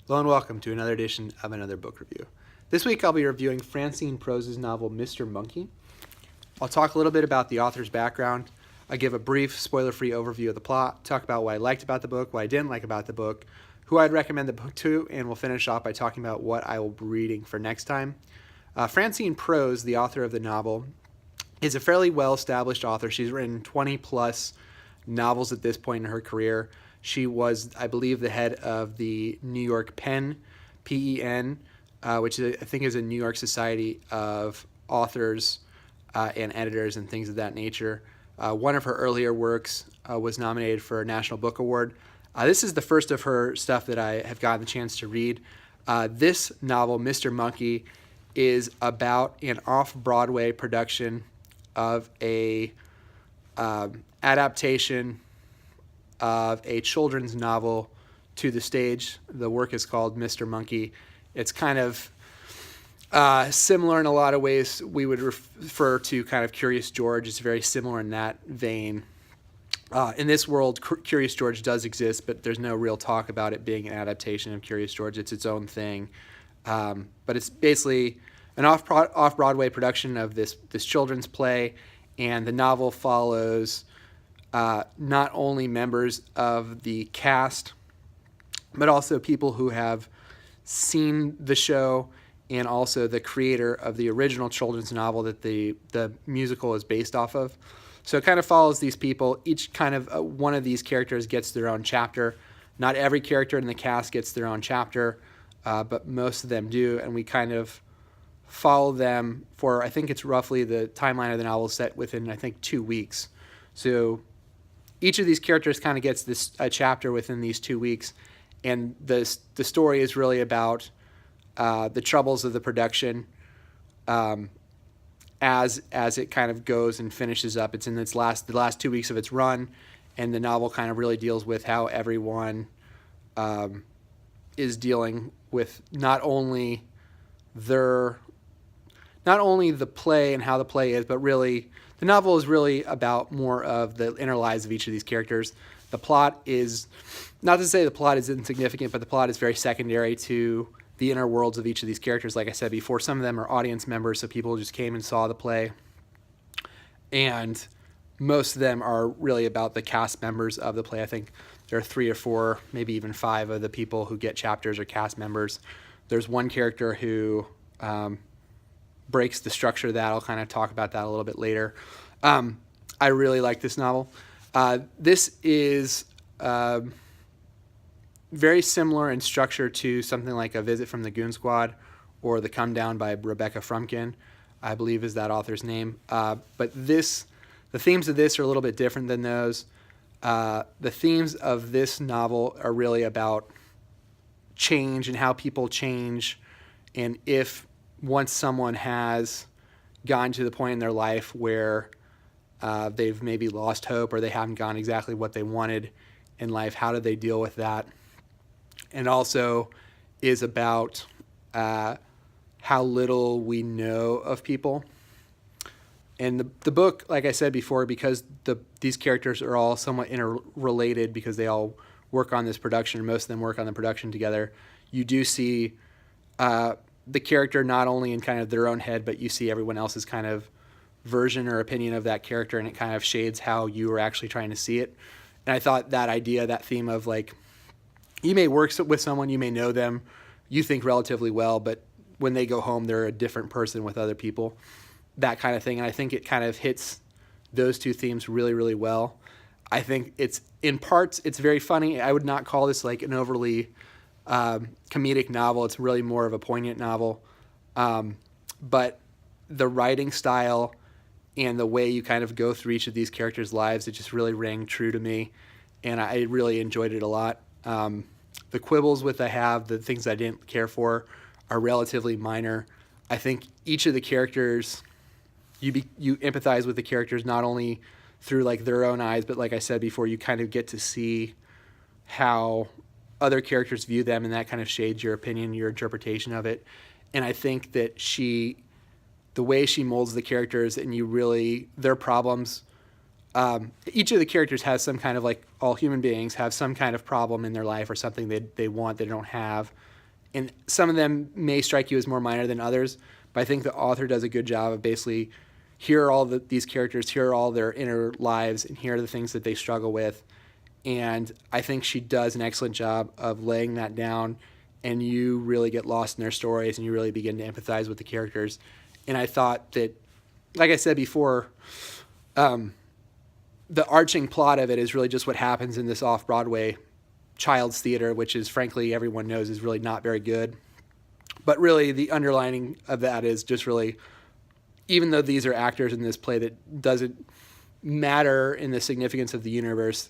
Hello and welcome to another edition of Another Book Review. This week I'll be reviewing Francine Prose's novel Mr. Monkey. I'll talk a little bit about the author's background. I'll give a brief, spoiler-free overview of the plot, talk about what I liked about the book, what I didn't like about the book, who I'd recommend the book to, and we'll finish off by talking about what I will be reading for next time. Francine Prose, the author of the novel, is a fairly well-established author. She's written 20-plus novels at this point in her career. She was, I believe, the head of the New York PEN, P-E-N, which I think is a New York Society of authors and editors and things of that nature. One of her earlier works was nominated for a National Book Award. This is the first of her stuff that I have gotten the chance to read. This novel, Mr. Monkey, is about an off-Broadway production of a adaptation of a children's novel to the stage. The work is called Mr. Monkey. It's kind of similar in a lot of ways. We would refer to kind of Curious George. It's very similar in that vein. In this world, Curious George does exist, but there's no real talk about it being an adaptation of Curious George. It's its own thing. But it's basically an off-Broadway production of this children's play, and the novel follows not only members of the cast, but also people who have seen the show, and also the creator of the original children's novel that the musical is based off of. So it kind of follows these people. Each kind of one of these characters gets their own chapter. Not every character in the cast gets their own chapter, but most of them do, and we kind of follow them for, I think it's roughly the timeline of the novel set within, I think, 2 weeks. So each of these characters kind of gets a chapter within these 2 weeks, and the story is really about the troubles of the production as it kind of goes and finishes up. It's in the last 2 weeks of its run, and the novel kind of really deals with how everyone is dealing with not only the play and how the play is, but really the novel is really about more of the inner lives of each of these characters. The plot is, not to say the plot is insignificant, but the plot is very secondary to the inner worlds of each of these characters. Like I said before, some of them are audience members, so people just came and saw the play. And most of them are really about the cast members of the play. I think there are 3 or 4, maybe even 5 of the people who get chapters or cast members. There's one character who breaks the structure of that. I'll kind of talk about that a little bit later. I really like this novel. This is very similar in structure to something like A Visit from the Goon Squad or The Come Down by Rebecca Frumkin, I believe is that author's name. But the themes of this are a little bit different than those. The themes of this novel are really about change and how people change, and if once someone has gotten to the point in their life where they've maybe lost hope or they haven't gotten exactly what they wanted in life, how do they deal with that? And also is about how little we know of people. And the book, like I said before, because these characters are all somewhat interrelated because they all work on this production, or most of them work on the production together, you do see the character not only in kind of their own head, but you see everyone else's kind of version or opinion of that character, and it kind of shades how you are actually trying to see it. And I thought that idea, that theme of like, you may work with someone, you may know them, you think relatively well, but when they go home, they're a different person with other people, that kind of thing. And I think it kind of hits those two themes really, really well. I think it's, in parts, it's very funny. I would not call this like an overly comedic novel. It's really more of a poignant novel. But the writing style and the way you kind of go through each of these characters' lives, it just really rang true to me, and I really enjoyed it a lot. The quibbles the things I didn't care for, are relatively minor. I think each of the characters, you empathize with the characters not only through like their own eyes, but like I said before, you kind of get to see how other characters view them, and that kind of shades your opinion, your interpretation of it. And I think that the way she molds the characters, and their problems each of the characters has some kind of, like all human beings, have some kind of problem in their life or something they want they don't have. And some of them may strike you as more minor than others, but I think the author does a good job of basically, here are all these characters, here are all their inner lives, and here are the things that they struggle with. And I think she does an excellent job of laying that down, and you really get lost in their stories, and you really begin to empathize with the characters. And I thought that, like I said before, the arching plot of it is really just what happens in this off-Broadway child's theater, which is, frankly, everyone knows is really not very good. But really, the underlining of that is just really, even though these are actors in this play that doesn't matter in the significance of the universe,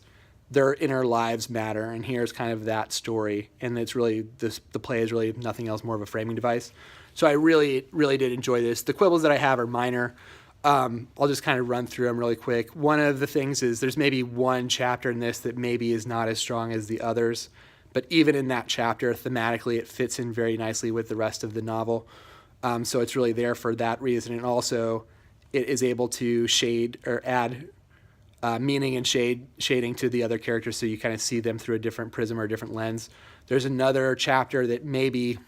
their inner lives matter, and here's kind of that story. And it's really, the play is really, if nothing else, more of a framing device. So I really, really did enjoy this. The quibbles that I have are minor. I'll just kind of run through them really quick. One of the things is there's maybe one chapter in this that maybe is not as strong as the others, but even in that chapter, thematically, it fits in very nicely with the rest of the novel. So it's really there for that reason, and also it is able to shade or add meaning and shading to the other characters, so you kind of see them through a different prism or a different lens. There's another chapter that maybe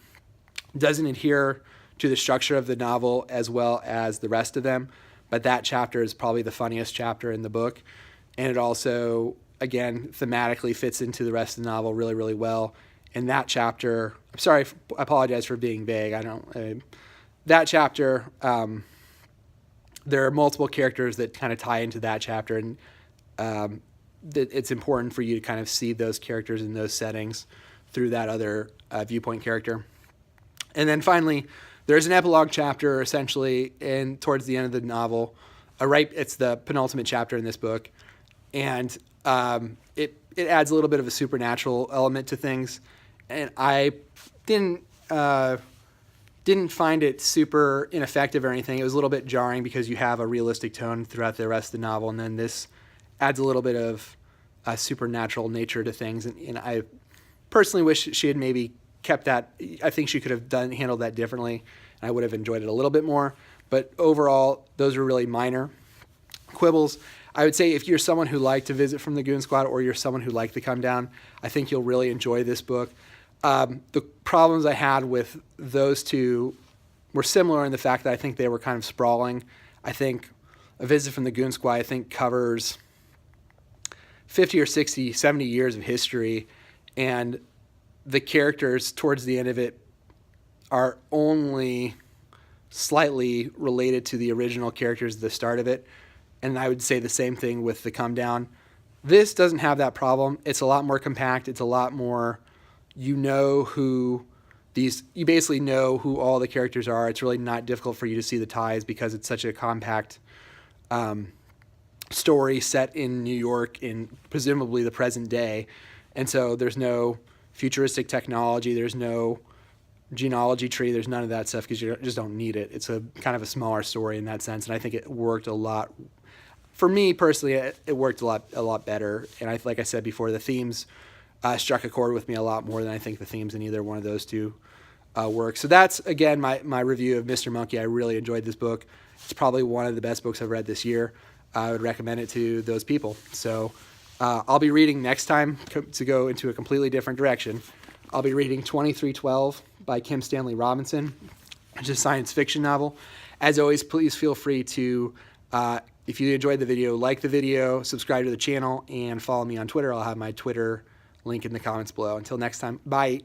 doesn't adhere to the structure of the novel as well as the rest of them, but that chapter is probably the funniest chapter in the book, and it also, again, thematically fits into the rest of the novel really, really well. And that chapter, I'm sorry, I apologize for being vague. That chapter, there are multiple characters that kind of tie into that chapter, and it's important for you to kind of see those characters in those settings through that other viewpoint character. And then finally, there's an epilogue chapter, essentially, towards the end of the novel. It's the penultimate chapter in this book, and it adds a little bit of a supernatural element to things. And I didn't find it super ineffective or anything. It was a little bit jarring because you have a realistic tone throughout the rest of the novel, and then this adds a little bit of a supernatural nature to things. And I personally wish she had maybe kept that. I think she could have handled that differently, and I would have enjoyed it a little bit more. But overall, those are really minor quibbles. I would say if you're someone who liked To Visit from the Goon Squad, or you're someone who liked The Come Down, I think you'll really enjoy this book. The problems I had with those two were similar in the fact that I think they were kind of sprawling. I think A Visit from the Goon Squad, I think, covers 50 or 60, 70 years of history, and the characters towards the end of it are only slightly related to the original characters at the start of it. And I would say the same thing with The Come Down. This doesn't have that problem. It's a lot more compact. It's a lot more, you basically know who all the characters are. It's really not difficult for you to see the ties because it's such a compact story set in New York in presumably the present day. And so there's no futuristic technology. There's no genealogy tree. There's none of that stuff because you just don't need it. It's a kind of a smaller story in that sense. And I think it worked a lot. For me personally, it worked a lot better. And like I said before, the themes struck a chord with me a lot more than I think the themes in either one of those two work. So that's, again, my review of Mr. Monkey. I really enjoyed this book. It's probably one of the best books I've read this year. I would recommend it to those people. So I'll be reading next time, to go into a completely different direction. I'll be reading 2312 by Kim Stanley Robinson, which is a science fiction novel. As always, please feel free to, if you enjoyed the video, like the video, subscribe to the channel, and follow me on Twitter. I'll have my Twitter link in the comments below. Until next time, bye.